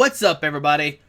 What's up, everybody?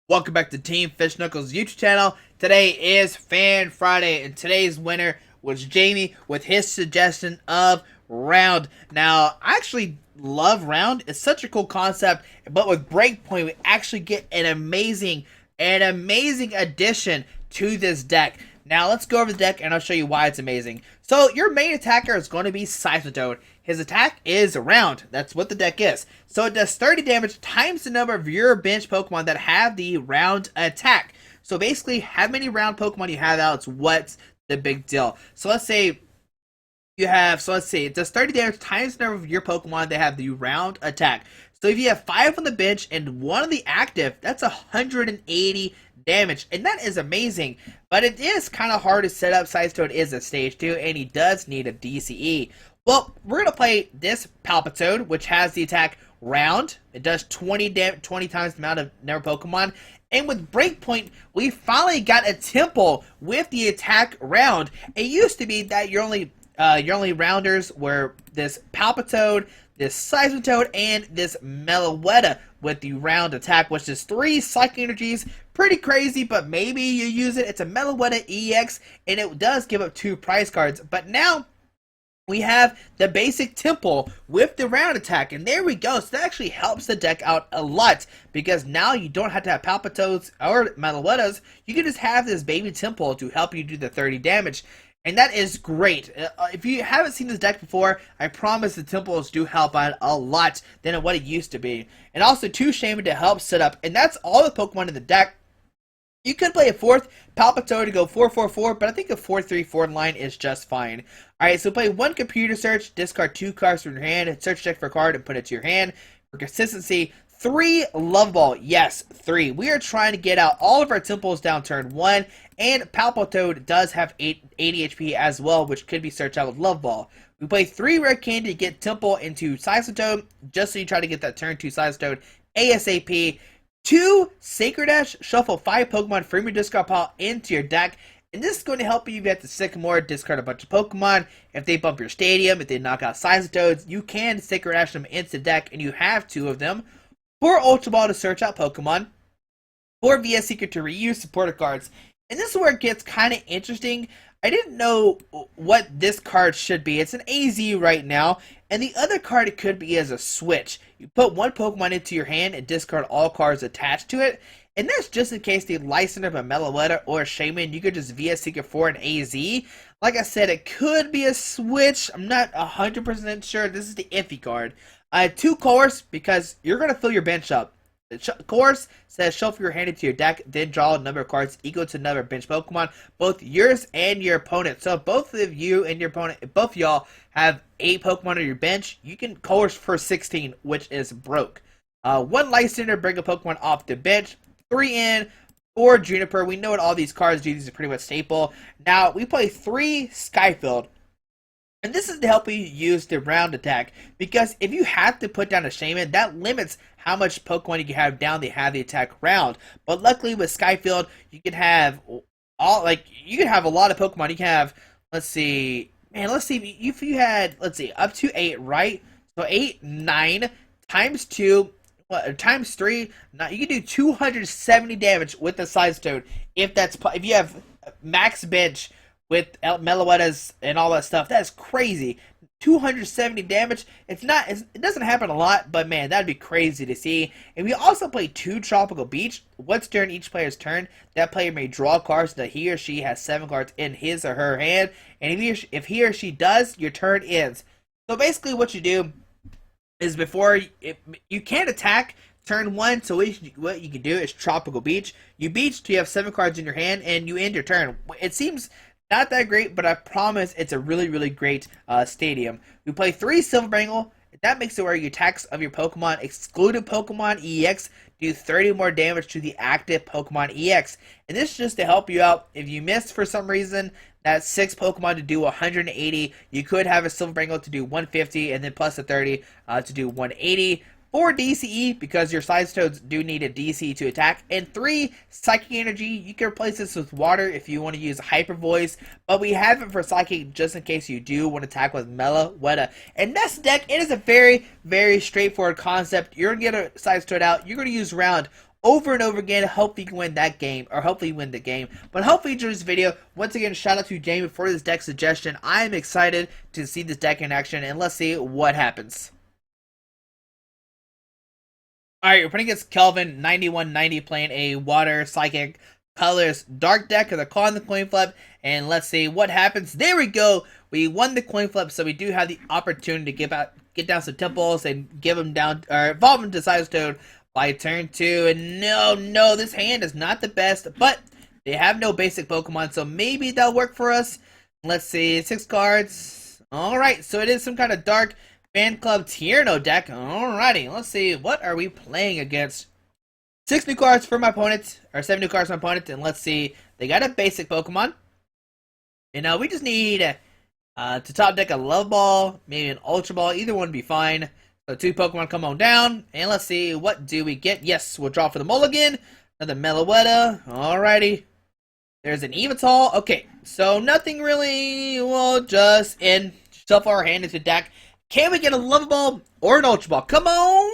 Welcome back to Team Fish Knuckles YouTube channel. Today is Fan Friday, and today's winner was Jamie with his suggestion of Round. Now, I actually love Round. It's such a cool concept, but with Breakpoint, we actually get an amazing addition to this deck. Now, let's go over the deck, and I'll show you why it's amazing. So, your main attacker is going to be Seismitoad. His attack is Round. That's what the deck is. So, it does 30 damage times the number of your bench Pokemon that have the Round attack. So, basically, how many Round Pokemon you have out, it's what's the big deal. So, let's say it does 30 damage times the number of your Pokemon that have the Round attack. So, if you have 5 on the bench and 1 on the active, that's 180 damage, and that is amazing. But it is kind of hard to set up. Seismitoad is a stage 2, and he does need a DCE. Well, we're going to play this Palpitoad, which has the attack Round. It does 20 times the amount of number Pokemon. And with Breakpoint, we finally got a temple with the attack Round. It used to be that your only rounders were this Palpitoad, this Seismitoad, and this Meloetta with the Round attack, which is 3 Psychic Energies. Pretty crazy, but maybe you use it. It's a Meloetta EX, and it does give up 2 prize cards. But now we have the basic temple with the Round attack, and there we go. So that actually helps the deck out a lot, because now you don't have to have Palpitoads or Meloettas. You can just have this baby temple to help you do the 30 damage. And that is great. If you haven't seen this deck before, I promise the temples do help out a lot than what it used to be. And also 2 Shaman to help set up. And that's all the Pokemon in the deck. You could play a 4th Palpitoad to go 4-4-4, but I think a 4-3-4 line is just fine. Alright, so play 1 Computer Search, discard 2 cards from your hand, search deck for a card and put it to your hand. For consistency, 3 Love Ball. Yes, 3. We are trying to get out all of our temples down turn 1, and Palpitoad does have 80 HP as well, which could be searched out with Love Ball. We play 3 Red Candy to get Temple into Seismitoad, just so you try to get that turn 2 Seismitoad ASAP. 2 Sacred Ash, shuffle 5 Pokemon from your discard pile into your deck. And this is going to help you if you have to Sycamore, discard a bunch of Pokemon. If they bump your stadium, if they knock out Seismitoads, you can Sacred Ash them into the deck, and you have 2 of them. 4 Ultra Ball to search out Pokemon. 4 VS Secret to reuse supporter cards. And this is where it gets kind of interesting. I didn't know what this card should be. It's an AZ right now. And the other card it could be is a switch. You put 1 Pokemon into your hand and discard all cards attached to it. And that's just in case they license up a Meloetta or a Shaman. You could just VS Secret for an AZ. Like I said, it could be a switch. I'm not 100% sure. This is the iffy card. 2 Course, because you're going to fill your bench up. Course says shuffle your hand into your deck, then draw a number of cards equal to another bench Pokemon, both yours and your opponent. So both of you and your opponent, if both of y'all have 8 Pokemon on your bench, you can Course for 16, which is broke. 1 Lysander, bring a Pokemon off the bench. 3 in, 4 Juniper. We know what all these cards do. These are pretty much staple. Now, we play 3 Skyfield. And this is to help you use the Round attack, because if you have to put down a Shaman, that limits how much Pokemon you can have down. They have the attack Round, but luckily with Skyfield, you can have you can have a lot of Pokemon. You can have, if you had, up to 8, right? So 8, 9 times 2. Times 3, you can do 270 damage with the Seismitoad if you have max bench with Meloettas and all that stuff. That's crazy. 270 damage. It doesn't happen a lot, but man, that'd be crazy to see. And we also play 2 Tropical Beach. Once during each player's turn, that player may draw cards that he or she has 7 cards in his or her hand. And if he or she does, your turn ends. So basically, what you do is you can't attack turn 1, so what you can do is Tropical Beach. You beach till you have 7 cards in your hand, and you end your turn. It seems not that great, but I promise it's a really, really great stadium. We play 3 Silver Bangle. That makes it where you attacks of your Pokemon, excluded Pokemon EX, do 30 more damage to the active Pokemon EX. And this is just to help you out. If you missed for some reason, that's 6 Pokemon to do 180. You could have a Silver Bangle to do 150, and then plus a 30 to do 180. 4 DCE because your Seismitoads do need a DCE to attack, and 3 Psychic Energy. You can replace this with water if you want to use Hyper Voice, but we have it for Psychic just in case you do want to attack with Meloetta. And this deck, it is a very, very straightforward concept. You're going to get a Seismitoad out, you're going to use Round over and over again. Hopefully you can win that game, or hopefully you win the game. But hopefully you enjoyed this video. Once again, shout out to Jamie for this deck suggestion. I am excited to see this deck in action, and let's see what happens. Alright, we're playing against Kelvin, 9190, playing a Water, Psychic, Colors, Dark deck of the call on the coin flip, and let's see what happens. There we go! We won the coin flip, so we do have the opportunity to get down some temples and give them down, or evolve them to Seismitoad by turn 2. And no, this hand is not the best, but they have no basic Pokemon, so maybe that'll work for us. Let's see, 6 cards. Alright, so it is some kind of Dark Fan Club Tyranno deck. Alrighty, let's see, what are we playing against? 6 new cards for my opponent, or 7 new cards for my opponent, and let's see, they got a basic Pokemon. And we just need to top deck a Love Ball, maybe an Ultra Ball, either one would be fine. So 2 Pokemon come on down, and let's see, what do we get? Yes, we'll draw for the Mulligan, another Meloetta, alrighty. There's an Yveltal. Okay, so nothing really, we'll just shuffle our hand into deck. Can we get a Love Ball or an Ultra Ball? Come on!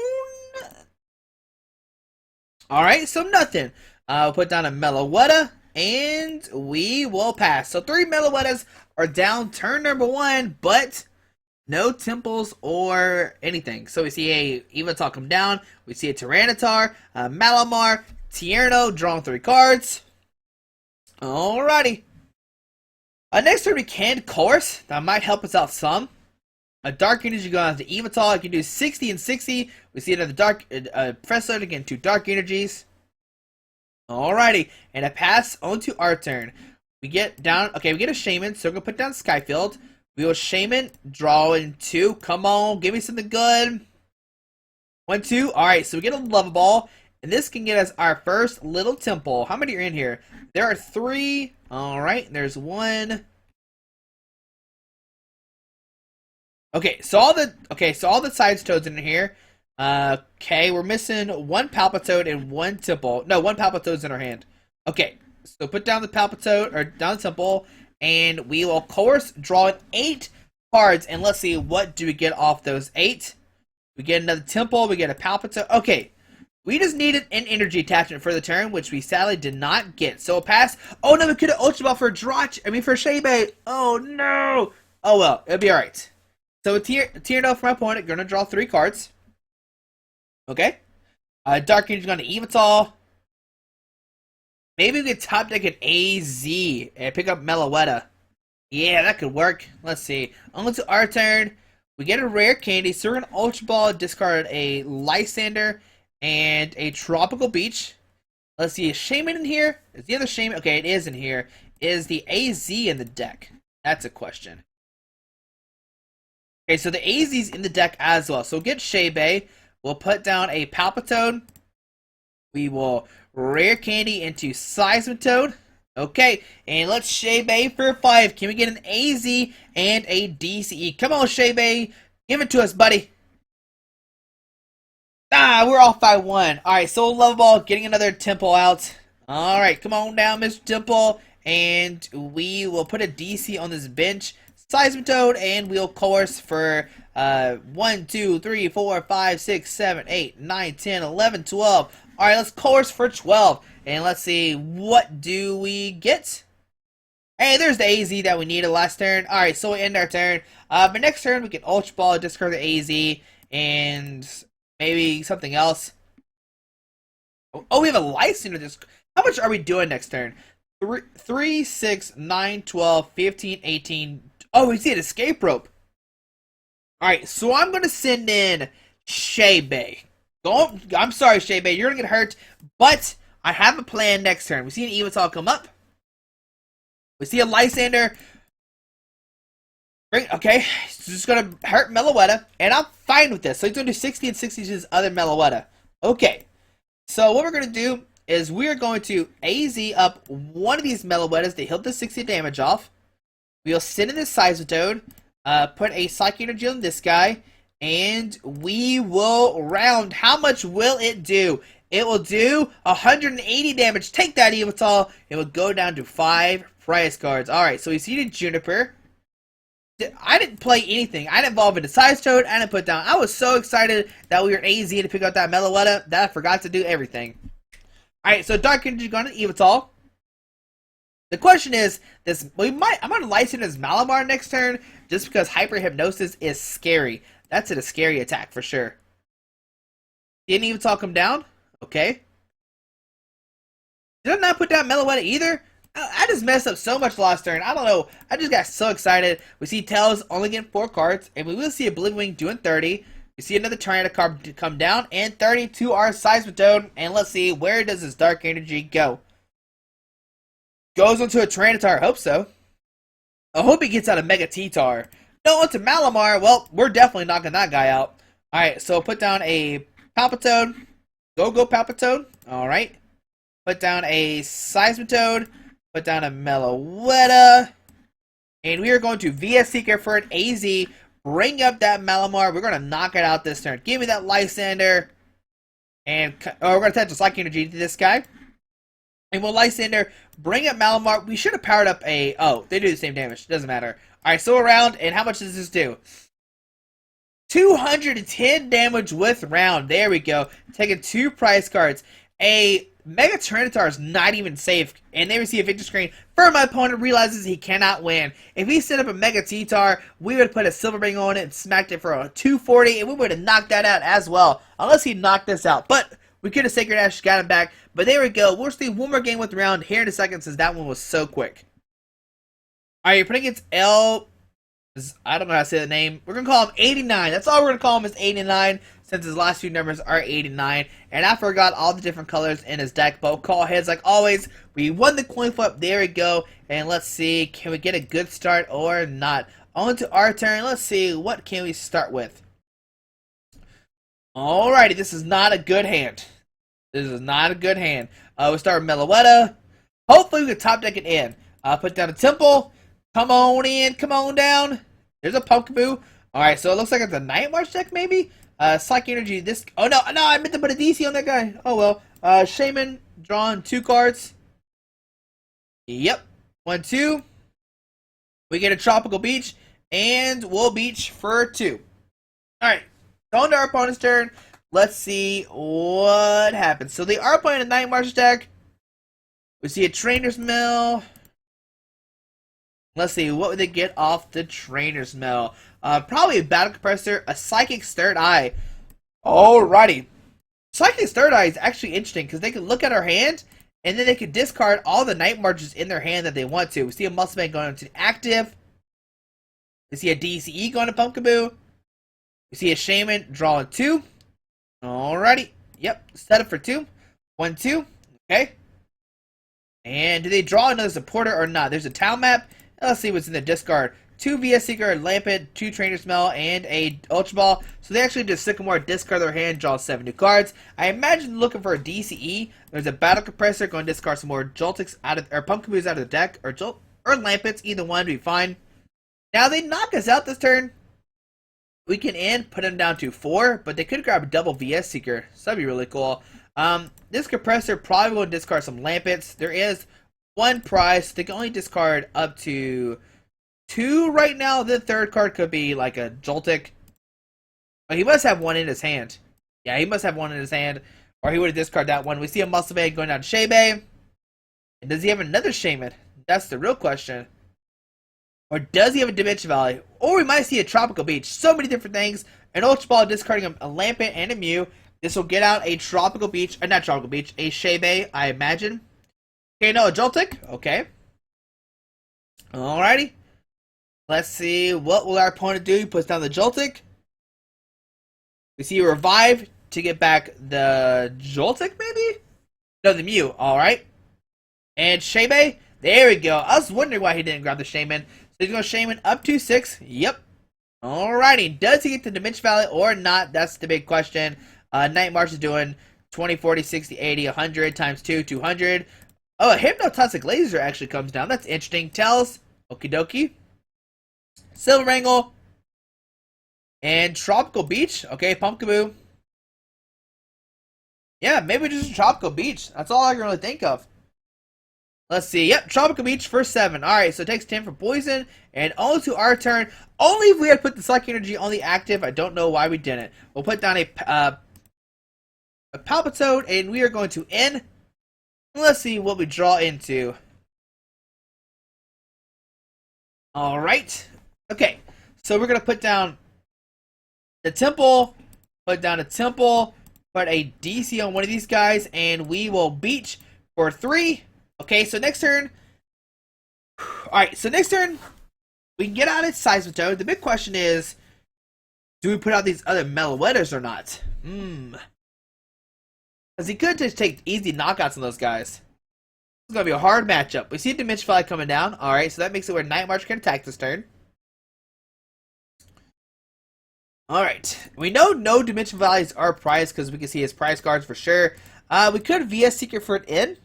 Alright, so nothing. We'll put down a Meloetta, and we will pass. So 3 Meloettas are down turn number 1, but no temples or anything. So we see a Yveltal come down, we see a Tyranitar, a Malamar, Tyranno, drawing 3 cards. Alrighty. Next turn we can Course. That might help us out some. A Dark Energy going on to Yveltal. I can do 60 and 60. We see another Dark Professor, again, 2 Dark Energies. Alrighty. And a pass onto our turn. We get down, okay, we get a Shaman, so we're going to put down Skyfield. We will Shaman, draw in 2. Come on, give me something good. 1, 2. Alright, so we get a Love Ball. And this can get us our first little temple. How many are in here? There are 3. Alright, there's 1. Okay, so all the Seismitoads in here. Okay, we're missing 1 Palpitoad and 1 Temple. No, 1 Palpitoad's in our hand. Okay, so put down the Palpitoad, or down the Temple, and we will, of course, draw 8 cards, and let's see, what do we get off those 8? We get another Temple, we get a Palpitoad. Okay, we just needed an energy attachment for the turn, which we sadly did not get. So a pass. Oh no, we could have Ultra Ball for Shaybe. Oh no. Oh well, it'll be alright. So Tyranno for my opponent, gonna draw 3 cards. Okay. Dark Energy going to Yveltal. Maybe we could top deck an AZ and pick up Meloetta. Yeah, that could work. Let's see. On to our turn. We get a rare candy, so we're gonna Ultra Ball, discard a Lysander and a Tropical Beach. Let's see, is Shaman in here? Is the other Shaman? Okay, it is in here. Is the AZ in the deck? That's a question. Okay, so the AZ's in the deck as well. So we'll get Shaybe. We'll put down a Palpitoad. We will rare candy into Seismitoad. Okay, and let's Shaybe for 5. Can we get an AZ and a DCE? Come on, Shaybe. Give it to us, buddy. Ah, we're off by 1. Alright, so Love Ball getting another Temple out. Alright, come on down, Mr. Temple. And we will put a DC on this bench. Seismitoad, and we'll course for 1, 2, 3, 4, 5, 6, 7, 8, 9, 10, 11, 12. Alright, let's course for 12. And let's see, what do we get? Hey, there's the AZ that we needed last turn. Alright, so we end our turn. But next turn, we can Ultra Ball, discard the AZ, and maybe something else. Oh, we have a Lysander. How much are we doing next turn? 3, 6, 9, 12, 15, 18. Oh, we see an escape rope. Alright, so I'm going to send in Shaybe. I'm sorry, Shaybe, you're going to get hurt, but I have a plan next turn. We see an Yveltal come up. We see a Lysander. Okay, he's just going to hurt Meloetta, and I'm fine with this. So he's going to do 60 and 60 to his other Meloetta. Okay, so what we're going to do is we're going to AZ up one of these Meloettas to heal the 60 damage off. We'll send in this Seismitoad, put a Psychic Energy on this guy, And we will round. How much will it do? It will do 180 damage. Take that, Evital. It will go down to 5 prize cards. Alright, so we see the Juniper. I didn't play anything. I didn't evolve into Seismitoad. I didn't put down. I was so excited that we were AZ to pick up that Meloetta that I forgot to do everything. Alright, so Dark Energy gone to Evital. The question is, I'm gonna license as Malamar next turn just because Hyper Hypnosis is scary. That's a scary attack for sure. Didn't Evital come down? Okay. Did I not put down Meloetta either? I just messed up so much last turn. I don't know. I just got so excited. We see Tails only getting 4 cards, and we will see a Blizzwing doing 30. We see another Tornado card come down, and 30 to our Seismitoad. And let's see, where does this Dark Energy go? Goes into a Tyranitar. Hope so. I hope he gets out a Mega T-Tar. No, into Malamar. Well, we're definitely knocking that guy out. Alright, so put down a Palpitoad. Go Palpitoad. Alright. Put down a Seismitoad. Put down a Meloetta. And we are going to VS Seeker for an AZ. Bring up that Malamar. We're going to knock it out this turn. Give me that Lysander. And we're going to attach a Psychic Energy to this guy. And we'll Lysander. Bring up Malamar. We should have powered up a... Oh, they do the same damage. Doesn't matter. Alright, so around. And how much does this do? 210 damage with round. There we go. Taking 2 prize cards. A Mega Tyranitar is not even safe, and they receive a victory screen for my opponent realizes he cannot win. If he set up a Mega T-Tar, we would put a Silver Ring on it and smacked it for a 240, and we would have knocked that out as well, unless he knocked us out. But we could have Sacred Ash got him back. But there we go. We'll see one more game with round here in a second since that one was so quick. Alright, you're putting against L... I don't know how to say the name. We're going to call him 89. That's all we're going to call him is 89 since his last few numbers are 89. And I forgot all the different colors in his deck. But we'll call heads like always. We won the coin flip. There we go. And let's see. Can we get a good start or not? On to our turn. Let's see. What can we start with? Alrighty. This is not a good hand. This is not a good hand. We'll start with Meloetta. Hopefully we can top deck it in. Put down a Temple. Come on in, come on down. There's a Pumpkaboo. Alright, so it looks like it's a Night March deck, maybe? Psychic Energy, this... Oh, no, I meant to put a DC on that guy. Oh, well. Shaman, drawing 2 cards. Yep. 1, 2. We get a Tropical Beach, and we'll Beach for 2. Alright, on to our opponent's turn. Let's see what happens. So they are playing a Night March deck. We see a Trainer's Mill. Let's see, what would they get off the Trainer's Mill? Probably a Battle Compressor, a Psychic's Third Eye. Alrighty. Psychic's Third Eye is actually interesting because they can look at our hand and then they can discard all the Night Marches in their hand that they want to. We see a Muscle Man going into active. We see a DCE going to Pumpkaboo. We see a Shaman drawing 2. Alrighty. Yep, set up for 2. 1, 2. Okay. And do they draw another supporter or not? There's a town map. Let's see what's in the discard. 2 VS Seeker, a Lampent, 2 Trainer's Smell, and a Ultra Ball. So they actually just Sycamore, discard their hand, draw 7 new cards. I imagine looking for a DCE. There's a Battle Compressor, going to discard some more Joltics out of, or Pumpkaboos out of the deck, or Lampets, either one would be fine. Now they knock us out this turn. We can put them down to 4, but they could grab a double VS Seeker. So that'd be really cool. This Compressor probably will discard some Lampets. There is 1 prize. They can only discard up to 2 right now. The third card could be like a Joltik. Oh, he must have 1 in his hand. Yeah, he must have 1 in his hand. Or he would have discarded that one. We see a Muscle Man going down to Shebe. And does he have another Shaman? That's the real question. Or does he have a Dimension Valley? Or we might see a Tropical Beach. So many different things. An Ultra Ball discarding a Lampent and a Mew. This will get out a Tropical Beach. Not Tropical Beach. A Shebe, I imagine. Okay, no, a Joltik. Okay. Alrighty. Let's see. What will our opponent do? He puts down the Joltik. We see a Revive to get back the Joltik, maybe? No, the Mew. Alright. And Shebe. There we go. I was wondering why he didn't grab the Shaman. So he's going to Shaman up to 6. Yep. Alrighty. Does he get the Dimension Valley or not? That's the big question. Night March is doing 20, 40, 60, 80, 100 times 2, 200. Oh, a Hypnotoxic Laser actually comes down. That's interesting. Tells. Okie dokie. Silver Wrangle. And Tropical Beach. Okay, Pumpkaboo. Yeah, maybe just a Tropical Beach. That's all I can really think of. Let's see. Yep, Tropical Beach for 7. Alright, so it takes 10 for Poison. And on to our turn. Only if we had put the Psychic Energy on the active. I don't know why we didn't. We'll put down a Palpitoad, and we are going to end. Let's see what we draw into. Alright. Okay, so we're going to put down the Temple, put down a Temple, put a DC on one of these guys, and we will Beach for 3. Okay, so next turn. Alright, so next turn, we can get out of Seismitoad. The big question is, do we put out these other Meloettas or not? Because he could just take easy knockouts on those guys. It's going to be a hard matchup. We see Dimension Valley coming down. Alright, so that makes it where Night March can attack this turn. Alright, we know no Dimension Valleys are prized because we can see his prize cards for sure. We could VS Secret for an in.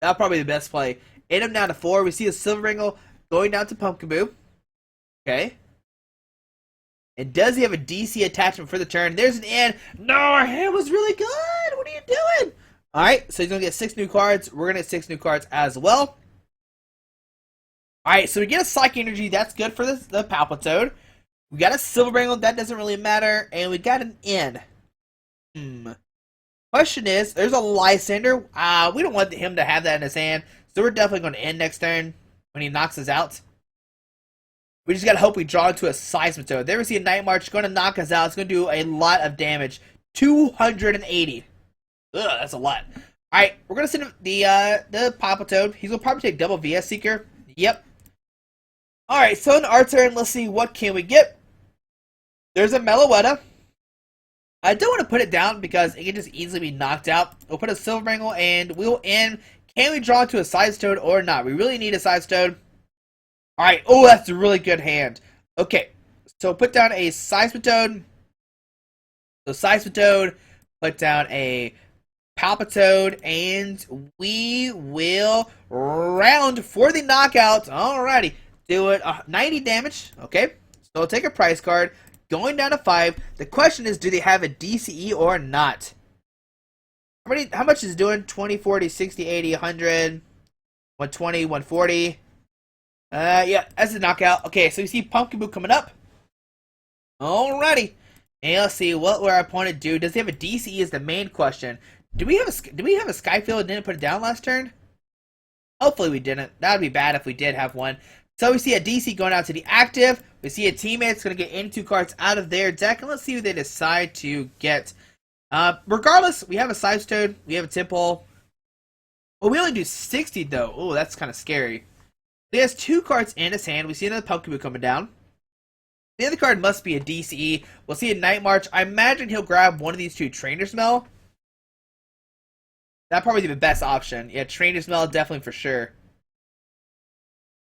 That'll probably be the best play. In him down to 4. We see a Silver Ringle going down to Pumpkaboo. Okay. And does he have a DC attachment for the turn? There's an in. No, our hand was really good. What are you doing? Alright, so he's going to get 6 new cards. We're going to get 6 new cards as well. Alright, so we get a Psychic Energy. That's good for the Palpitoad. We got a Silver Ringle. That doesn't really matter. And we got an in. Question is, there's a Lysander. We don't want him to have that in his hand, so we're definitely going to end next turn when he knocks us out. We just got to hope we draw into a Seismitoad. There we see a Night March going to knock us out. It's going to do a lot of damage. 280. Ugh, that's a lot. Alright, we're going to send the Palpitoad. He's going to probably take double VS Seeker. Yep. Alright, so in our turn, let's see what can we get. There's a Meloetta. I don't want to put it down because it can just easily be knocked out. We'll put a Silver Ringle and we'll end. Can we draw into a Seismitoad or not? We really need a Seismitoad. Alright, oh, that's a really good hand. Okay, so put down a Seismitoad. So Seismitoad, put down a Palpitoad, and we will round for the knockout. Alrighty, do it 90 damage. Okay, so we'll take a prize card. Going down to 5. The question is, do they have a DCE or not? How much is it doing? 20, 40, 60, 80, 100, 120, 140. Yeah, that's a knockout. Okay, so you see Pumpkaboo coming up. Alrighty. And let's see, what will our opponent do? Does he have a DCE is the main question. Do we have a Skyfield and didn't put it down last turn? Hopefully we didn't. That would be bad if we did have one. So we see a DC going out to the active. We see a teammate that's going to get 82 cards out of their deck. And let's see who they decide to get. Regardless, we have a Seismitoad. We have a Temple. Well, we only do 60 though. Oh, that's kind of scary. He has 2 cards in his hand. We see another Pumpkaboo coming down. The other card must be a DCE. We'll see a Night March. I imagine he'll grab one of these 2 Trainer's Mail. That'd probably be the best option. Yeah, Trainer's Mail definitely for sure.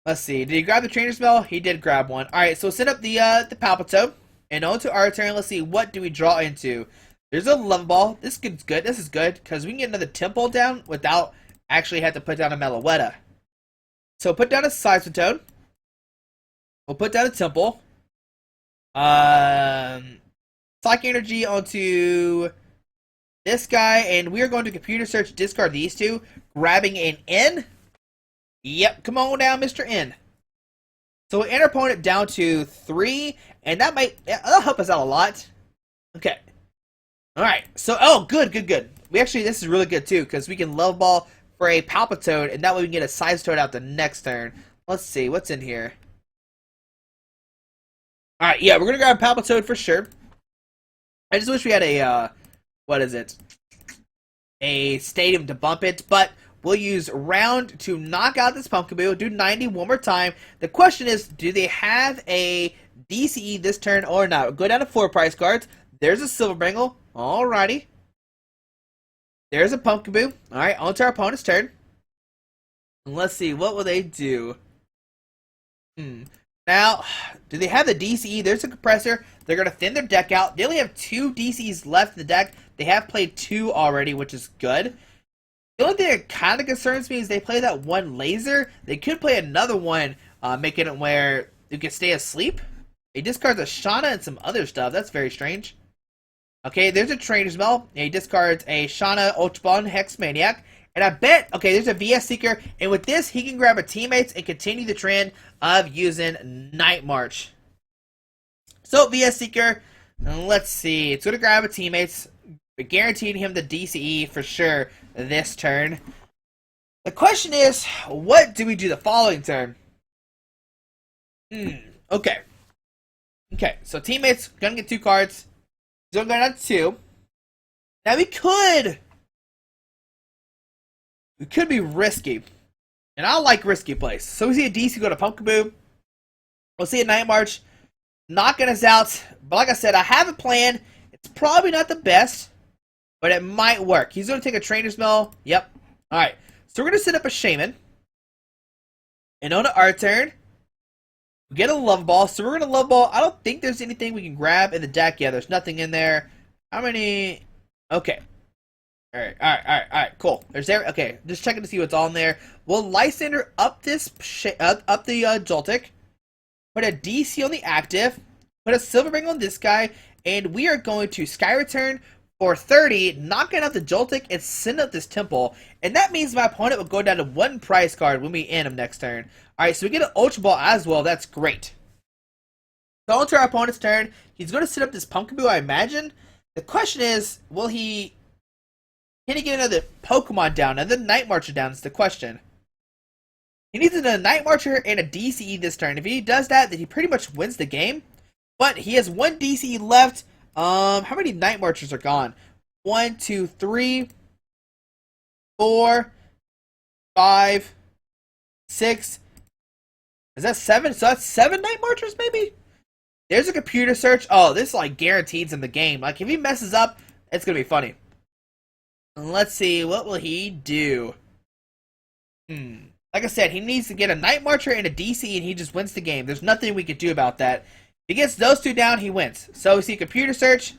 Let's see. Did he grab the Trainer's Mail? He did grab one. Alright, so set up the Palpitoad. And on to our turn. Let's see. What do we draw into? There's a Love Ball. This is good. This is good. Because we can get another Temple down without actually have to put down a Meloetta. So put down a Seismitoad. We'll put down a Temple. Psychic Energy onto this guy. And we are going to computer search, discard these 2. Grabbing an N. Yep, come on down, Mr. N. So we enter opponent down to 3, and that'll help us out a lot. Okay. Alright, so, oh, good. This is really good, too, because we can Love Ball for a Palpitoad, and that way we can get a Seismitoad out the next turn. Let's see, what's in here? Alright, yeah, we're going to grab Palpitoad for sure. I just wish we had a, what is it? A Stadium to bump it, but we'll use Round to knock out this Pumpkaboo. Do 90 one more time. The question is, do they have a DCE this turn or not? We'll go down to 4 prize cards. There's a Silver Ringle. Alrighty. There's a Pumpkaboo. Alright, on to our opponent's turn. And let's see, what will they do? Now, do they have the DCE? There's a Compressor. They're going to thin their deck out. They only have 2 DCs left in the deck. They have played 2 already, which is good. The only thing that kind of concerns me is they play that one laser. They could play another one, making it where you can stay asleep. He discards a Shauna and some other stuff. That's very strange. Okay, there's a Trainer's Mail. He discards a Shauna, Ultra Ball, and Hex Maniac. And I bet, okay, there's a VS Seeker. And with this, he can grab a teammates and continue the trend of using Night March. So, VS Seeker, let's see. It's going to grab a teammates, guaranteeing him the DCE for sure this turn. The question is, what do we do the following turn? Okay. Okay, so teammates gonna get 2 cards. He's gonna go down to 2. Now we could be risky. And I like risky plays. So we see a DC go to Pumpkaboo. We'll see a Night March knocking us out. But like I said, I have a plan. It's probably not the best, but it might work. He's gonna take a Trainer's Mail. Yep. Alright. So we're gonna set up a Shaman. And on our turn, we get a Love Ball. So we're gonna Love Ball. I don't think there's anything we can grab in the deck. Yeah, there's nothing in there. How many? Okay. Alright, cool. There's there. Okay, just checking to see what's on there. We'll Lysander up the Joltik. Put a DC on the active. Put a Silver Ring on this guy. And we are going to Sky Return for 30, knocking out the Joltik and send out this Temple. And that means my opponent will go down to 1 prize card when we end him next turn. Alright, so we get an Ultra Ball as well. That's great. So on to our opponent's turn. He's going to set up this Pumpkaboo, I imagine. The question is, can he get another Pokemon down? Another Night Marcher down is the question. He needs another Night Marcher and a DCE this turn. If he does that, then he pretty much wins the game. But he has 1 DCE left. How many Night Marchers are gone? 1, 2, 3, 4, 5, 6. Is that 7? So that's 7 Night Marchers, maybe? There's a computer search. Oh, this like guaranteed in the game. Like if he messes up, it's gonna be funny. Let's see, what will he do? Like I said, he needs to get a Night Marcher and a DC, and he just wins the game. There's nothing we can do about that. If he gets those 2 down, he wins. So we see computer search.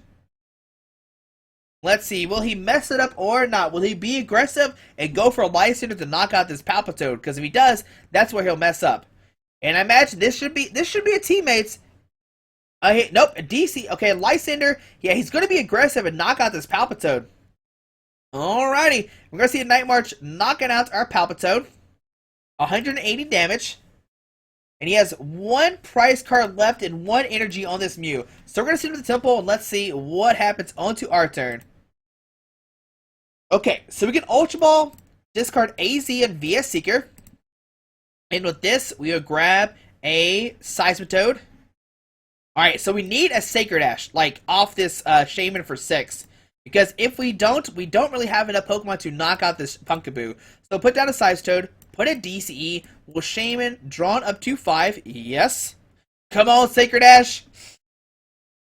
Let's see, will he mess it up or not? Will he be aggressive and go for a Lysander to knock out this Palpitoad? Because if he does, that's where he'll mess up. And I imagine this should be a teammates. Nope, a DC. Okay, Lysander. Yeah, he's going to be aggressive and knock out this Palpitoad. Alrighty, we're going to see a Night March knocking out our Palpitoad. 180 damage. And he has 1 prize card left and 1 energy on this Mew. So we're going to send him to the Temple and let's see what happens onto our turn. Okay, so we get Ultra Ball, discard AZ and VS Seeker. And with this, we will grab a Seismitoad. Alright, so we need a Sacred Ash, like, off this Shaman for 6. Because if we don't really have enough Pokemon to knock out this Pumpkaboo. So put down a Seismitoad, put a DCE, will Shaman, drawn up to 5. Yes. Come on, Sacred Ash.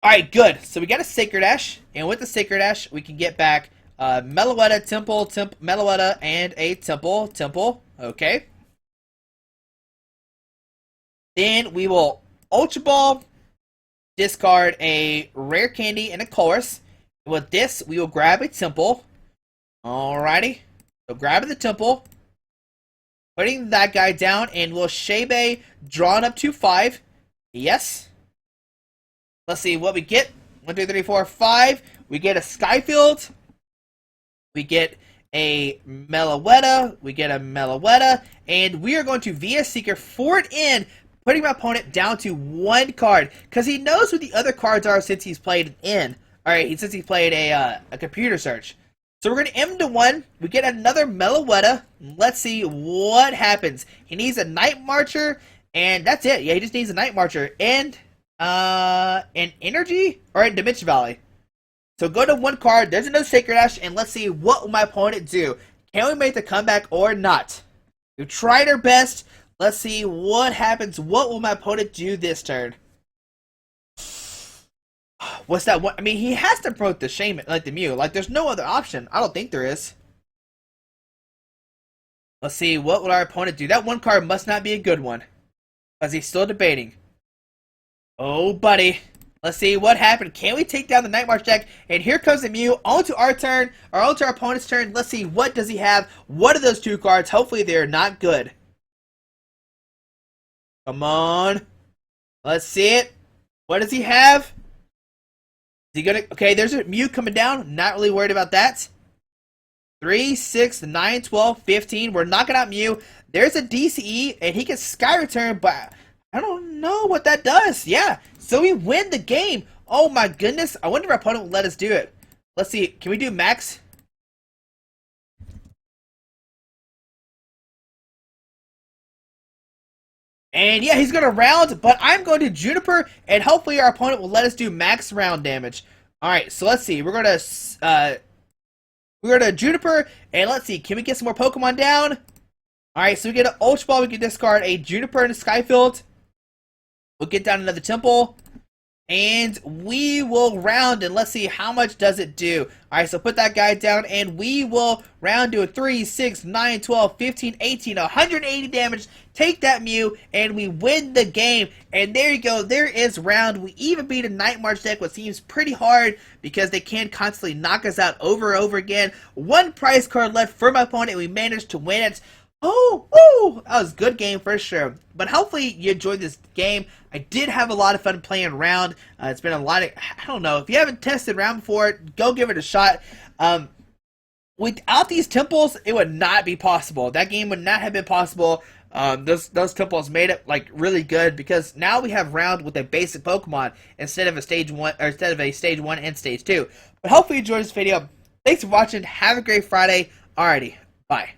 Alright, good. So we got a Sacred Ash, and with the Sacred Ash, we can get back Meloetta, Temple, Meloetta, and a Temple. Okay. Then we will Ultra Ball, discard a Rare Candy and a Chorus. With this, we will grab a Temple. Alrighty. So grabbing the Temple, putting that guy down, and we'll Shebe, drawn up to 5. Yes. Let's see what we get. 1, 2, 3, 4, 5. We get a Skyfield. We get a Meloetta. And we are going to VS Seeker for it in, putting my opponent down to 1 card. Because he knows what the other cards are since he's played an in. Alright, since he played a computer search. So we're going to M to 1. We get another Meloetta. Let's see what happens. He needs a Night Marcher. And that's it. Yeah, he just needs a Night Marcher. And an Energy? Or a Dimension Valley. So go to 1 card. There's another Sacred Ash. And let's see what will my opponent do. Can we make the comeback or not? We've tried our best. Let's see what happens. What will my opponent do this turn? What's that one? I mean, he has to promote the Shaman, like the Mew. Like, there's no other option. I don't think there is. Let's see, what will our opponent do? That 1 card must not be a good one. Because he's still debating. Oh, buddy. Let's see what happened. Can we take down the Night March deck? And here comes the Mew onto our turn, or onto our opponent's turn. Let's see, what does he have? What are those 2 cards? Hopefully they're not good. Come on. Let's see it. What does he have? Is he gonna... Okay, there's a Mew coming down. Not really worried about that. 3, 6, 9, 12, 15. We're knocking out Mew. There's a DCE, and he can Sky Return, but I don't know what that does. Yeah, so we win the game. Oh my goodness. I wonder if our opponent will let us do it. Let's see. Can we do max? And yeah, he's going to round, but I'm going to Juniper, and hopefully our opponent will let us do max round damage. Alright, so let's see. We're going to Juniper, and let's see. Can we get some more Pokemon down? Alright, so we get an Ultra Ball. We can discard a Juniper and a Skyfield. We'll get down another Temple. And we will round, and let's see how much does it do. Alright, so put that guy down, and we will round to a 3, 6, 9, 12, 15, 18, 180 damage. Take that Mew, and we win the game. And there you go, there is round. We even beat a Night March deck, which seems pretty hard because they can constantly knock us out over and over again. One prize card left for my opponent, and we managed to win it. Oh, that was a good game for sure. But hopefully you enjoyed this game. I did have a lot of fun playing Round. It's been a lot of, I don't know, if you haven't tested Round before, go give it a shot. Without these temples, it would not be possible. That game would not have been possible. Those temples made it like really good because now we have Round with a basic Pokemon instead of a stage 1 or instead of a stage 1 and stage 2. But hopefully you enjoyed this video. Thanks for watching. Have a great Friday. Alrighty, bye.